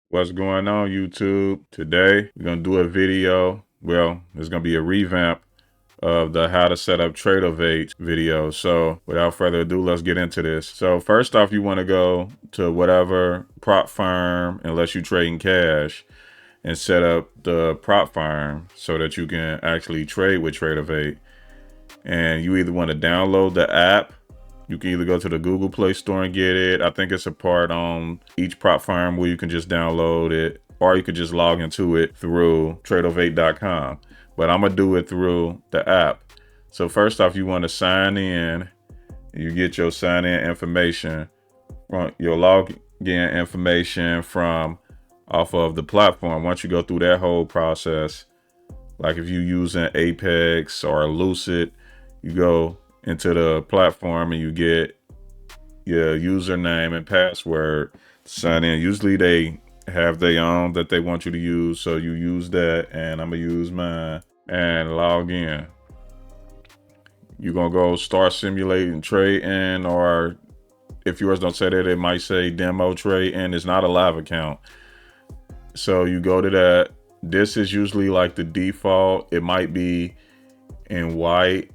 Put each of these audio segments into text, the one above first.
What's going on, YouTube? Today, we're going to do a video. Well, it's going to be a revamp of the how to set up Tradovate video. So without further ado, let's get into this. So first off, you want to go to whatever prop firm, unless you're trading cash, and set up the prop firm so that you can actually trade with Tradovate. And you either want to download the app. You can either go to the Google Play Store and get it. I think it's a part on each prop firm where you can just download it, or you could just log into it through Tradovate.com. But I'm gonna do it through the app. So first off, you want to sign in. You get your sign in information, your login information from off of the platform. Once you go through that whole process, like if you're using Apex or Lucid, you go into the platform and you get your username and password to sign in. Usually they have their own that they want you to use, so you use that, and I'm gonna use mine and log in. You're gonna go start simulating trading, or if yours don't say that, it might say demo trade, and it's not a live account. So you go to that. This is usually like the default. It might be in white,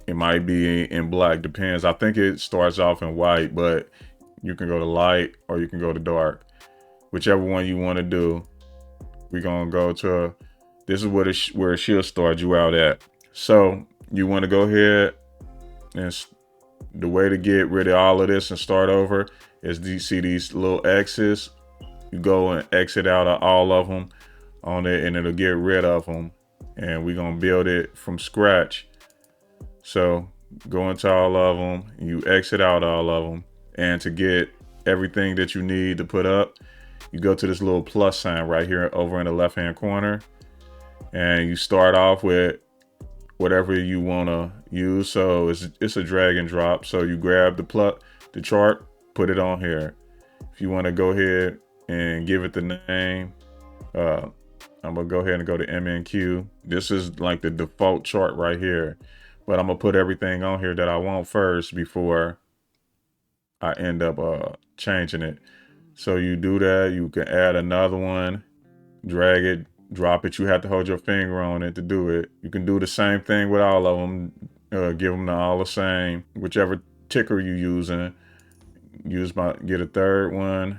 it might be in black, depends. I think it starts off in white, but you can go to light or you can go to dark. Whichever one you want to do. We're gonna go to, this is where it should start you out at. So you want to go ahead and the way to get rid of all of this and start over is, you see these little X's? You go and exit out of all of them on it, and it'll get rid of them. And we're gonna build it from scratch. So go into all of them, you exit out all of them. And to get everything that you need to put up, you go to this little plus sign right here over in the left hand corner, and you start off with whatever you want to use. So it's a drag and drop. So you grab the chart, put it on here. If you want to go ahead and give it the name, I'm gonna go ahead and go to MNQ. This is like the default chart right here, but I'm gonna put everything on here that I want first before I end up changing it. So you do that, you can add another one, drag it, drop it. You have to hold your finger on it to do it. You can do the same thing with all of them, give them all the same, whichever ticker you're using. Get a third one,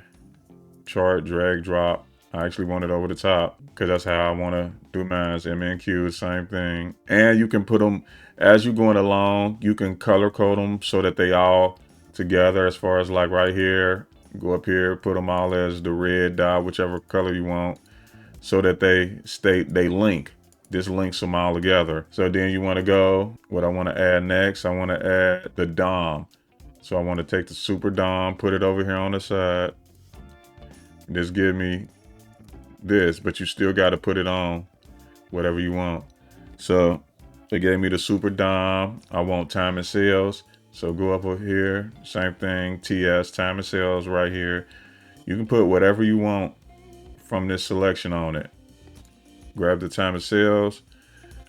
chart, drag, drop. I actually want it over the top because that's how I want to do mine. MNQ, same thing. And you can put them as you're going along. You can color code them so that they all together, as far as like right here, go up here, put them all as the red dot, whichever color you want, so that they link. This links them all together. So then you want to go, what I want to add next, I want to add the DOM. So I want to take the super DOM, put it over here on the side. Just give me this, but you still got to put it on whatever you want. So they gave me the super DOM. I want time and sales. So go up over here, same thing, TS, time and sales right here. You can put whatever you want from this selection on it. Grab the time and sales.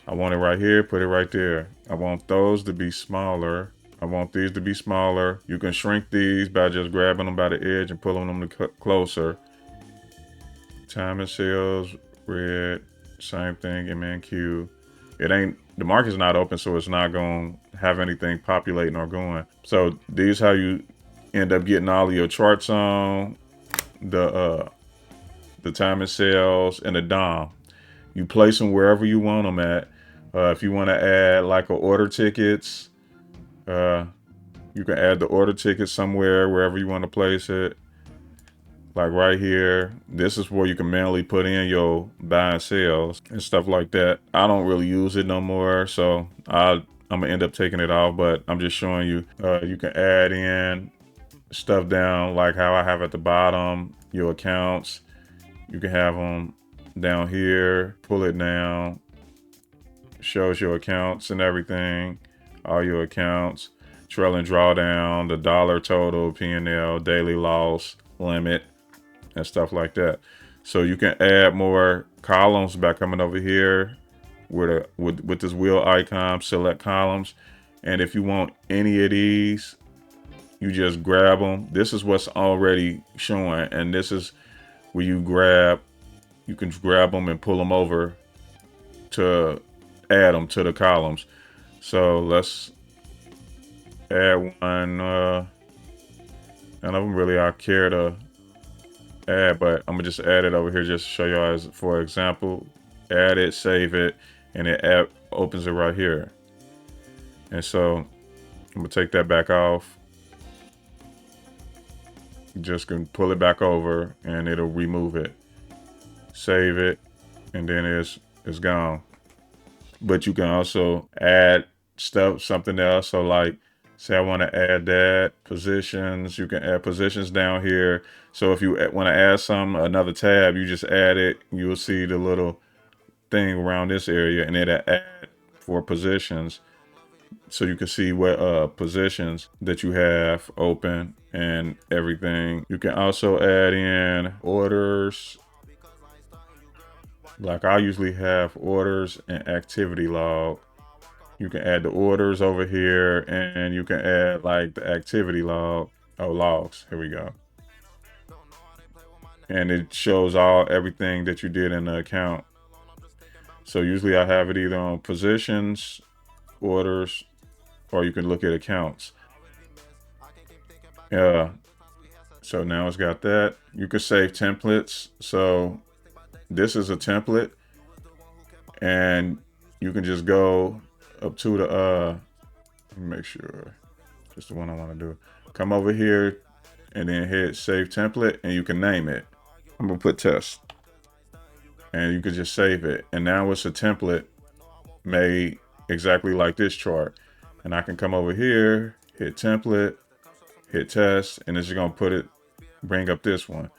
I want it right here, put it right there. I want those to be smaller. I want these to be smaller. You can shrink these by just grabbing them by the edge and pulling them closer. Time and sales, red, same thing, MNQ. The market's not open, so it's not going to have anything populating or going. So these how you end up getting all of your charts on, the time and sales, and the DOM. You place them wherever you want them at. If you want to add like a order tickets, you can add the order tickets somewhere, wherever you want to place it. Like right here, this is where you can manually put in your buy and sales and stuff like that. I don't really use it no more, so I'm gonna end up taking it off, but I'm just showing you. You can add in stuff down, like how I have at the bottom, your accounts. You can have them down here, pull it down, shows your accounts and everything, all your accounts, trailing drawdown, the dollar total, P&L, daily loss, limit, and stuff like that. So you can add more columns by coming over here with this wheel icon, select columns. And if you want any of these, you just grab them. This is what's already showing, and this is where you can grab them and pull them over to add them to the columns. So let's add one. None of them really I care to add, but I'm gonna just add it over here just to show y'all as for example. Add it, save it, and it opens it right here. And so I'm gonna take that back off. Just gonna pull it back over and it'll remove it. Save it, and then it's gone. But you can also add something else. So like, say I want to add that positions, you can add positions down here. So if you want to add another tab, you just add it. You'll see the little thing around this area, and it'll add for positions. So you can see what positions that you have open and everything. You can also add in orders. Like I usually have orders and activity log. You can add the orders over here, and you can add like the activity log. Oh, logs. Here we go. And it shows everything that you did in the account. So usually I have it either on positions, orders, or you can look at accounts. Yeah. So now it's got that. You can save templates. So this is a template, and you can just go up to the let me make sure it's the one I want to do. Come over here and then hit save template, and you can name it. I'm gonna put test, and you can just save it. And now it's a template made exactly like this chart. And I can come over here, hit template, hit test, and it's just gonna bring up this one.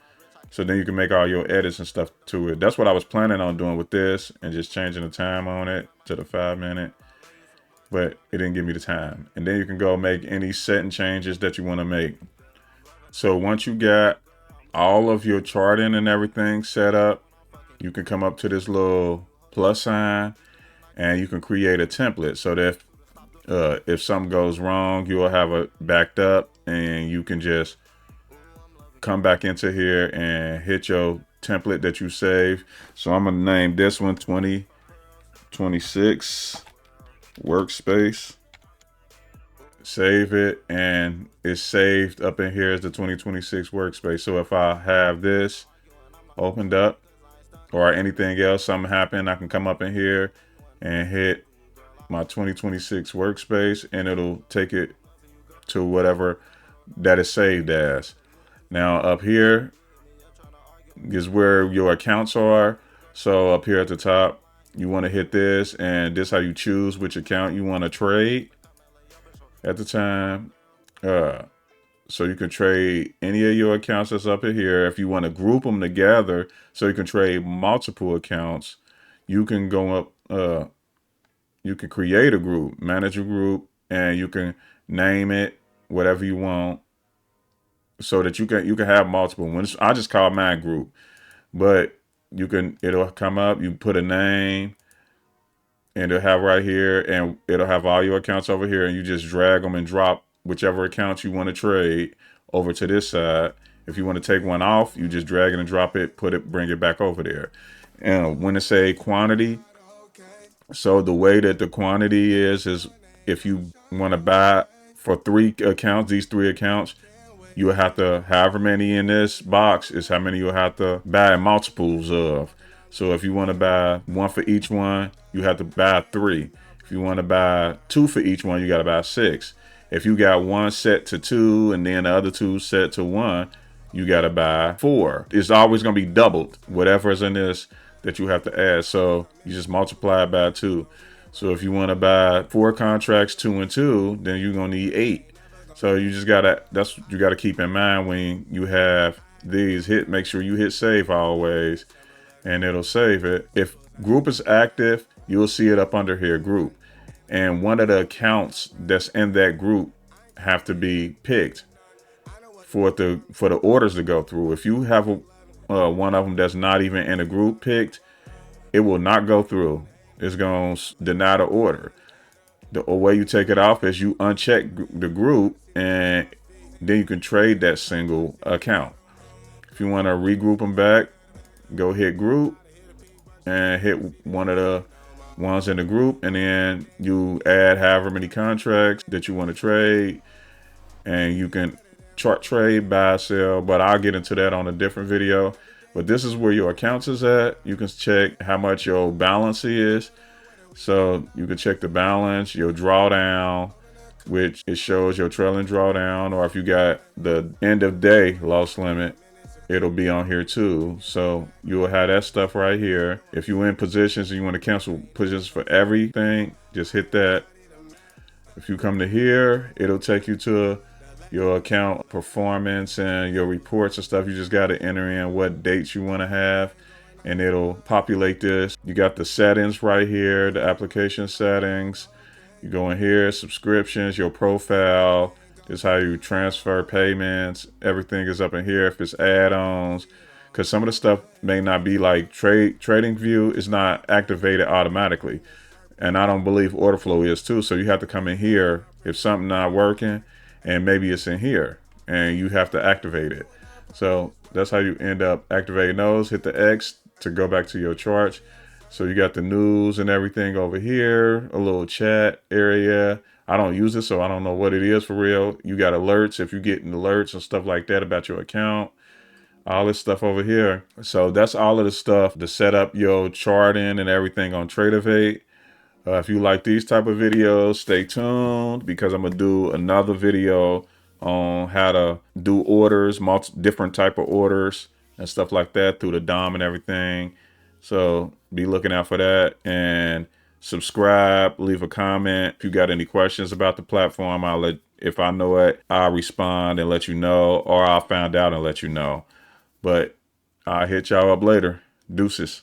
So then you can make all your edits and stuff to it. That's what I was planning on doing with this, and just changing the time on it to the 5 minute, but it didn't give me the time. And then you can go make any setting changes that you want to make. So once you got all of your charting and everything set up, you can come up to this little plus sign, and you can create a template so that if something goes wrong, you'll have it backed up, and you can just come back into here and hit your template that you saved. So I'm gonna name this one 2026 Workspace. Save it, and it's saved up in here as the 2026 Workspace. So if I have this opened up or anything else, something happened, I can come up in here and hit my 2026 Workspace, and it'll take it to whatever that is saved as. Now up here is where your accounts are. So up here at the top, you want to hit this, and this is how you choose which account you want to trade at the time. So you can trade any of your accounts that's up in here. If you want to group them together so you can trade multiple accounts, you can go up, you can create a group, manage a group, and you can name it whatever you want, so that you can have multiple ones. I just call mine group, but it'll come up, you put a name, and it'll have right here, and it'll have all your accounts over here, and you just drag them and drop whichever accounts you want to trade over to this side. If you want to take one off, you just drag it and drop it, bring it back over there. And when it say quantity, so the way that the quantity is if you want to buy for 3 accounts, these 3 accounts, you will have to, however many in this box is how many you'll have to buy in multiples of. So if you want to buy 1 for each one, you have to buy 3. If you want to buy 2 for each one, you got to buy 6. If you got 1 set to 2 and then the other 2 set to 1, you got to buy 4. It's always going to be doubled, whatever is in this that you have to add. So you just multiply it by 2. So if you want to buy 4 contracts, 2 and 2, then you're going to need 8. So you just gotta, that's what you gotta keep in mind when you have these. Make sure you hit save always, and it'll save it. If group is active, you'll see it up under here, group. And one of the accounts that's in that group have to be picked for the orders to go through. If you have one of them that's not even in a group picked, it will not go through. It's gonna deny the order. The way you take it off is you uncheck the group, and then you can trade that single account. If you want to regroup them back, go hit group and hit one of the ones in the group, and then you add however many contracts that you want to trade, and you can chart trade, buy, sell, but I'll get into that on a different video. But this is where your accounts is at. You can check how much your balance is. So you can check the balance, your drawdown, which it shows your trailing drawdown, or if you got the end of day loss limit, it'll be on here too. So you'll have that stuff right here. If you're in positions and you want to cancel positions for everything, just hit that. If you come to here, it'll take you to your account performance and your reports and stuff. You just got to enter in what dates you want to have, and it'll populate this. You got the settings right here, the application settings. You go in here, subscriptions, your profile. This is how you transfer payments. Everything is up in here. If it's add-ons, because some of the stuff may not be like trading view is not activated automatically. And I don't believe order flow is too. So you have to come in here if something not working, and maybe it's in here and you have to activate it. So that's how you end up activating those. Hit the X to go back to your charts. So you got the news and everything over here, a little chat area. I don't use it, so I don't know what it is for real. You got alerts if you're getting alerts and stuff like that about your account. All this stuff over here. So that's all of the stuff to set up your charting and everything on Tradovate. If you like these type of videos, stay tuned, because I'm gonna do another video on how to do orders, different type of orders and stuff like that through the DOM and everything. So be looking out for that, and subscribe, leave a comment. If you got any questions about the platform, if I know it, I'll respond and let you know, or I'll find out and let you know. But I'll hit y'all up later. Deuces.